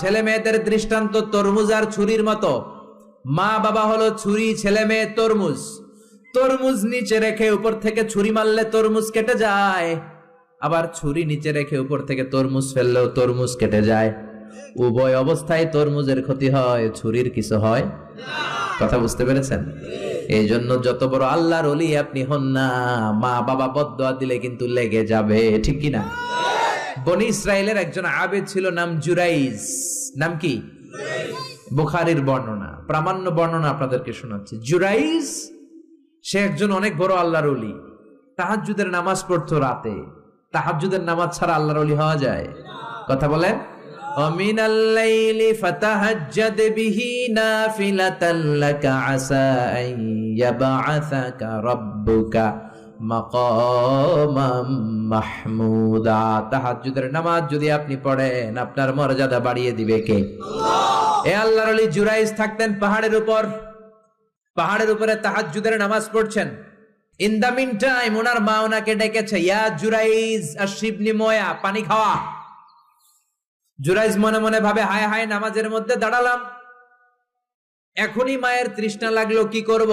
ছেলে মেয়েদের দৃষ্টান্ত তরমুজ আর ছুরির মতো। মা বাবা হলো ছুরি, ছেলে মেয়ে তরমুজ। তরমুজ নিচে রেখে উপর থেকে ছুরি মারলে তরমুজ কেটে যায়, আবার ছুরি নিচে রেখে উপর থেকে তরমুজ ফেললেও তরমুজ কেটে যায়। উভয় অবস্থায় তরমুজের ক্ষতি হয়, ছুরির কিছু হয় না। কথা বুঝতে পেরেছেন? এই জন্য যত বড় আল্লাহর ওলি আপনি হন না, মা বাবা বদদোয়া দিলে কিন্তু লেগে যাবে, ঠিক কিনা? বনি ইসরায়েলের একজন আবেদ ছিল, নাম জুরাইজ। নাম কি? বুখারীর বর্ণনা, প্রামাণ্য বর্ণনা আপনাদেরকে শোনাচ্ছি। জুরাইজ সে একজন অনেক বড় আল্লাহর ওলি। তাহাজ্জুদের নামাজ পড়তো রাতে। তাহাজ্জুদের নামাজ ছাড়া আল্লাহর ওলি হওয়া যায়? কথা বলেন। ওমিনাল লাইলি ফাতাহাজ্জাদ বিহি নাফিলাতান লাকা আসা আন ইয়াবআসাকা রাব্বুকা মাকামাম মাহমুদা। তাহাজ্জুদের নামাজ যদি আপনি পড়েন, আপনার মর্যাদা বাড়িয়ে দিবে কে? আল্লাহ। এই আল্লাহর ওলি জুরাইজ থাকতেন পাহাড়ের উপর। পাহাড়ের উপরে তাহাজ্জুদের নামাজ পড়ছেন। ইন দা মিন টাইম ওনার মা ওনাকে ডেকেছে, ইয়া জুরাইজ আশরিবনি ময়া, পানি খাওয়া। জুরাইজ মনে মনে ভাবে, হায় হায়, নামাজের মধ্যে দাঁড়ালাম, এখনই মায়ের তৃষ্ণা লাগলো, কি করব?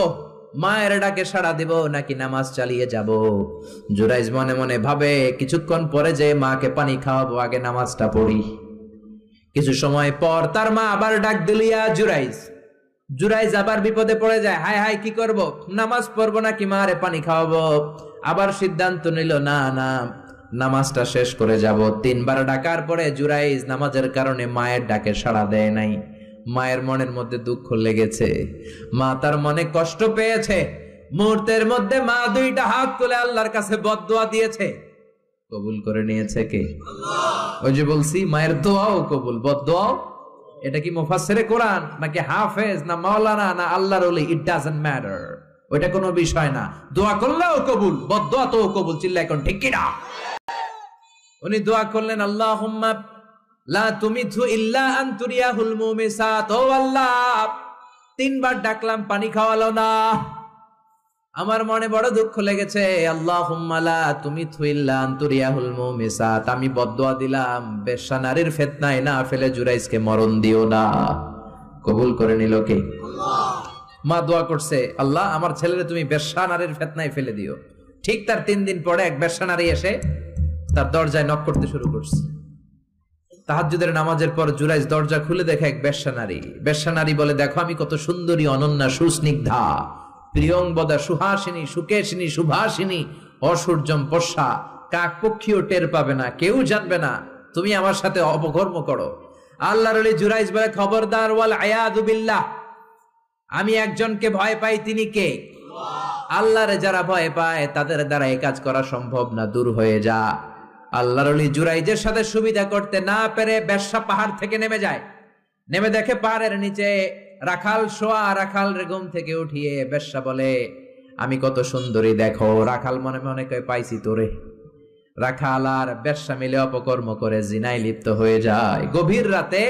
মায়ের ডাকে সাড়া দেব নাকি নামাজ চালিয়ে যাব? জুরাইজ মনে মনে ভাবে, কিছুক্ষণ পরে যে মাকে পানি খাওয়াবো, আগে নামাজটা পড়ি। কিছু সময় পর তার মা আবার ডাক দিল, ইয়া জুরাইজ। জুরাইজ আবার বিপদে পড়ে যায়, হায় হায়, কি করব? নামাজ পড়বো নাকি মারে পানি খাওয়াবো? আবার সিদ্ধান্ত নিল, না না, নামাজটা শেষ করে যাব। 3 বার ডাকার পরে জুরাইজ নামাজের কারণে মায়ের ডাকে সাড়া দেয় নাই। মায়ের মনের মধ্যে দুঃখ লেগেছে, মা তার মনে কষ্ট পেয়েছে। মুহূর্তের মধ্যে মা 2টা হাত তুলে আল্লাহর কাছে বদদোয়া দিয়েছে। কবুল করে নিয়েছে কে? আল্লাহ। ওই যে বলছি, মায়ের দোয়াও কবুল, বদদোয়াও। এটা কি মুফাসসিরে কোরআন নাকি হাফেজ না মাওলানা না আল্লাহর ওলি, ইট ডাজন্ট ম্যাটার। ওইটা কোনো বিষয় না। দোয়া করলেও কবুল, বদদোয়া তো কবুল। চিল্লা এখন ঠিক কি না? উনি দোয়া করলেন, আল্লাহুম্মা লা তুমিথু ইল্লা আন তুরিয়াহুল মুমিসাত। ও আল্লাহ, 3 বার ডাকলাম, পানি খাওয়ালো না, আমার মনে বড় দুঃখ লেগেছে। আল্লাহুম্মা লা তুমিথু ইল্লা আন তুরিয়াহুল মুমিসাত, আমি বদদোয়া দিলাম, বেশ্যা নারীর ফিতনায় না ফেলে জুরাইজকে মরণ দিও না। কবুল করে নিল কে? আল্লাহ। মা দোয়া করছে, আল্লাহ, আমার ছেলেরে তুমি বেশ্যা নারীর ফিতনায় ফেলে দিও। ঠিক তার 3 দিন পরে এক বেশ্যা নারী এসে তার দরজায় নক করতে শুরু করছে। তাহাজ্জুদের নামাজের পর জুরাইজ দরজা খুলে দেখে এক বেশ্যা নারী। বেশ্যা নারী বলে, দেখো আমি কত সুন্দরী, অনন্যা, সুস্নিগ্ধা, প্রিয়ংবদা, সুহাসিনী, সুকেশিনী, সুভাসিনী, অসূর্যম পশা, কাক পক্ষীও টের পাবে না, কেউ জানবে না তুমি আমার সাথে অপকর্ম করো। আল্লাহর ওলি জুরাইজ বলে, খবরদার, ওয়াল আয়াযু বিল্লাহ, আমি একজনকে ভয় পাই, তিনি কে? আল্লাহরে যারা ভয় পায় তাদের দ্বারা এই কাজ করা সম্ভব না, দূর হয়ে যা। আল্লাহর ওলি জুরাইজের সাথে সুবিধা করতে না পেরে বেশ্যা পাহাড় থেকে নেমে যায়। নেমে দেখে পাহাড়ের নিচে রাখাল শোয়া। রাখাল ঘুম থেকে উঠিয়ে বেশ্যা বলে, আমি কত সুন্দরী দেখো। রাখাল মনে মনে কয়, পাইছি তোরে। রাখাল আর বেশ্যা মিলে অপকর্ম করে জিনায় লিপ্ত হয়ে যায়। গভীর রাতে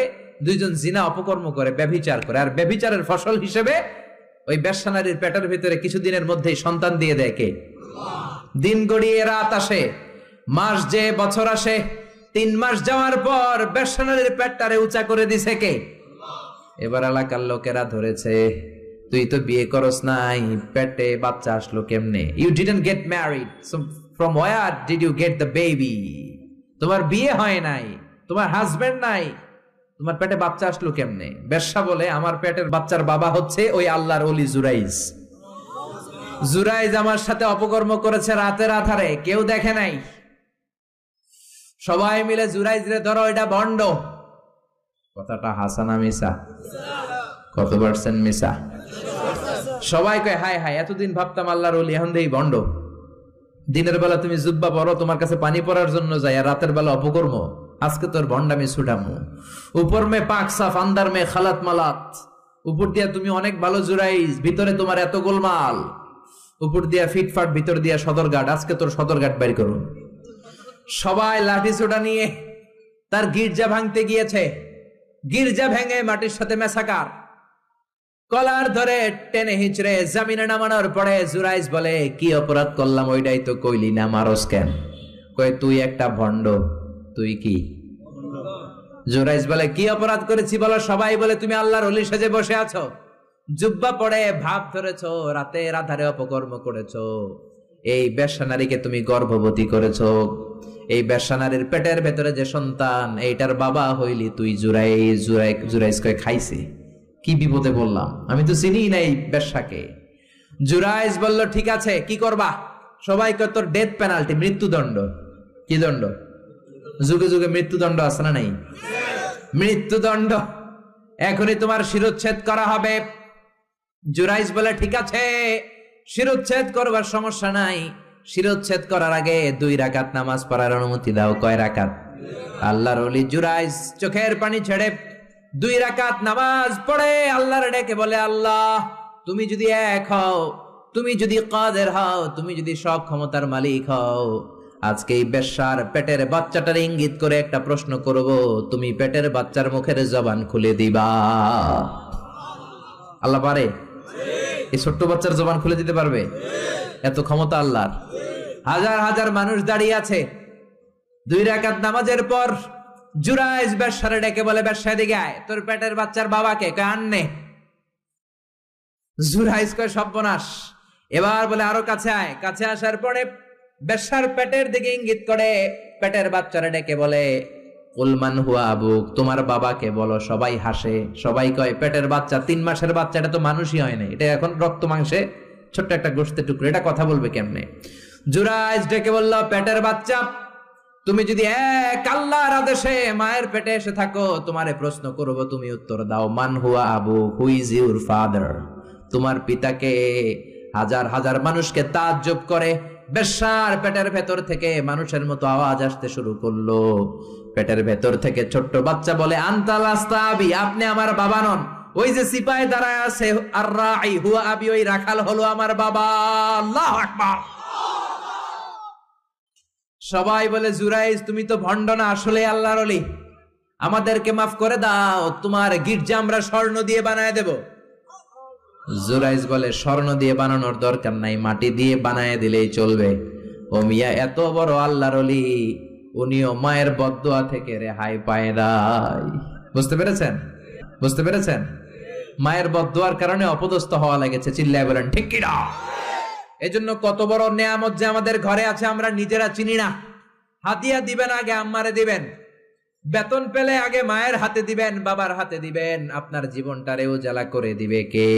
2 জন জিনা অপকর্ম করে, ব্যভিচার করে। আর ব্যভিচারের ফসল হিসেবে ওই বেশ্যা নারীর পেটের ভিতরে কিছুদিনের মধ্যেই সন্তান দিয়ে দেয় কে? দিন গড়িয়ে রাত আসে, মাস যে বছর আসে। 3 মাস যাওয়ার পর বেশ্যা নারীর পেটটারে উঁচা করে দিছে কে? এবার এলাকার লোকেরা ধরেছে, তুই তো বিয়ে করস নাই, পেটে বাচ্চা আসলো কেমনে? You didn't get married, so from where did you get the baby? তোমার বিয়ে হয় নাই, তোমার হাজবেন্ড নাই, তোমার পেটে বাচ্চা আসলো কেমনে? বেশ্যা বলে, আমার পেটের বাচ্চার বাবা হচ্ছে ওই আল্লাহর ওলি জুরাইজ। জুরাইজ আমার সাথে অপকর্ম করেছে রাতের আধারে, কেউ দেখে নাই। সবাই মিলে জুরাইজ রে ধরো, এটা ভণ্ড। কথাটা হাসানা মিসা? কত পার্সেন্ট মিসা? সবাই কয়, হায় হায়, এতদিন ভাবতাম আল্লাহর ওলি, এখন দেই ভণ্ড। দিনের বেলা তুমি জুব্বা পরো, তোমার কাছে পানি পড়ার জন্য যাই, আর রাতের বেলা অপকর্ম। আজকে তোর ভণ্ডামি ছুটামু। উপর মে পাক সাফ, আন্দার মে খালাত মালাত। উপর দিয়া তুমি অনেক ভালো জুরাইজ, ভিতরে তোমার এত গোলমাল। উপর দিয়া ফিটফাট, ভিতর দিয়া সদরঘাট। আজকে তোর সদরঘাট বের করুন। সবাই লাঠি সোটা নিয়ে তার গির্জা ভাঙতে গিয়েছে। গির্জা ভেঙে মাটির সাথে মেসাকার। কলার ধরে টেনে হিচড়ে জামিনে নামানোর পরে জুরাইজ বলে, কি অপরাধ করলাম ওইটাই তো কইলি না, মারস কেন? কয়, তুই একটা ভণ্ড। তুই কি? জুরাইজ বলে কি অপরাধ করেছি বলো? সবাই বলে তুমি আল্লাহর ওলি সেজে বসে আছো, জুব্বা পড়ে ভাব ধরেছো, রাতের আধারে অপকর্ম করেছো, এই বেশ্যা নারীকে তুমি গর্ভবতী করেছো, এই বেশ্যা নারীর পেটের ভেতরে যে সন্তান এইটার বাবা হইলি তুই। জুরাইজ কয় খাইছে, কি বিপদে বললাম, আমি তো চিনি না এই বেশ্যাকে। জুরাইজ বলল ঠিক আছে কি করবা? সবাই কয় তোর ডেথ পেনাল্টি, মৃত্যুদণ্ড। কি দণ্ড? যুগে যুগে মৃত্যুদণ্ড আছে না নাই? মৃত্যুদণ্ড, এখনই তোমার শিরোচ্ছেদ করা হবে। জুরাইজ বলে ঠিক আছে শিরোচ্ছেদ করবার সমস্যা নাই, শিরোচ্ছেদ করার আগে 2 রাকাত নামাজ পড়ার অনুমতি দাও। কয় রাকাত? আল্লাহর ওলি জুরাইজ চোখের পানি ছেড়ে 2 রাকাত নামাজ পড়ে আল্লাহর ডেকে বলে, আল্লাহ তুমি যদি এক হও, তুমি যদি কাদের হও, তুমি যদি সব ক্ষমতার মালিক হও, আজকে এই বেশ্যার পেটের বাচ্চাটার ইঙ্গিত করে একটা প্রশ্ন করব, তুমি পেটের বাচ্চার মুখের জবান খুলে দিবা। আল্লাহ পারে? এই ছোট্ট বাচ্চার জবান খুলে দিতে পারবে? এত ক্ষমতা আল্লাহর। হাজার হাজার মানুষ দাঁড়িয়ে আছে। 2 রাকাত নামাজের পর জুরাইজ বেশ্যারে ডেকে বলে, বেশ্যা এদিকে আয়, তোর পেটের বাচ্চার বাবাকে কয় আননে। জুরাইজ কয় সর্বনাশ। এবার বলে আরো কাছে আয়। কাছে আসার পরে বেশ্যার পেটের দিকে ইঙ্গিত করে পেটের বাচ্চারে ডেকে বলে, কুলমান হুয়া আবুক, তোমার বাবাকে বলো। সবাই হাসে, সবাই কয় পেটের বাচ্চা, 3 মাসের বাচ্চা, এটা তো মানুষই হয় না, এটা এখন রক্ত মাংসে ছোট্ট একটা গোশতের টুকরো, এটা কথা বলবে কেমনে? জুরাইজ ডেকে বলল, পেটের বাচ্চা তুমি যদি এক আল্লাহর আদেশে মায়ের পেটে এসে থাকো, তোমারে প্রশ্ন করব, তুমি উত্তর দাও। মান হুয়া আবুক, হু ইজ ইউর ফাদার? তোমার পিতাকে? হাজার হাজার মানুষকে তাজ্জব করে বেশ্যার পেটের ভেতর থেকে মানুষের মতো আওয়াজ আসতে শুরু করলো। পেটের ভেতর থেকে ছোট্ট বাচ্চা বলে, আনতাল আস্তাবি, আপনি আমার বাবা নন। ওই যে সিপাহি দাঁড়ায় আছে, আর রাই হুয়া আবি, ওই রাখাল হলো আমার বাবা। আল্লাহু আকবার। সবাই বলে, জুরাইজ তুমি তো ভণ্ড না, আসলে আল্লাহর ওলি, আমাদেরকে মাফ করে দাও, তোমার গির্জা আমরা স্বর্ণ দিয়ে বানায় দেব। জুরাইজ বলে, স্বর্ণ দিয়ে বানানোর দরকার নাই, মাটি দিয়ে বানায় দিলেই চলবে। ও মিয়া, এত বড় আল্লাহর ওলি, উনিও মায়ের বদদোয়া থেকে রেহাই পায় নাই। বুঝতে পেরেছেন? বুঝতে পেরেছেন? মায়ের বদদোয়ার কারণে অপদস্থ হওয়া লেগেছে। চিল্লায় বলেন ঠিক কি না? এজন্য কত বড় নেয়ামত যে আমাদের ঘরে আছে আমরা নিজেরা চিনি না। হাদিয়া দিবেন আগে আম্মারে দিবেন, বেতন পেলে আগে মায়ের হাতে দিবেন, বাবার হাতে দিবেন, আপনার জীবনটারেও জ্বালা করে দিবে কে?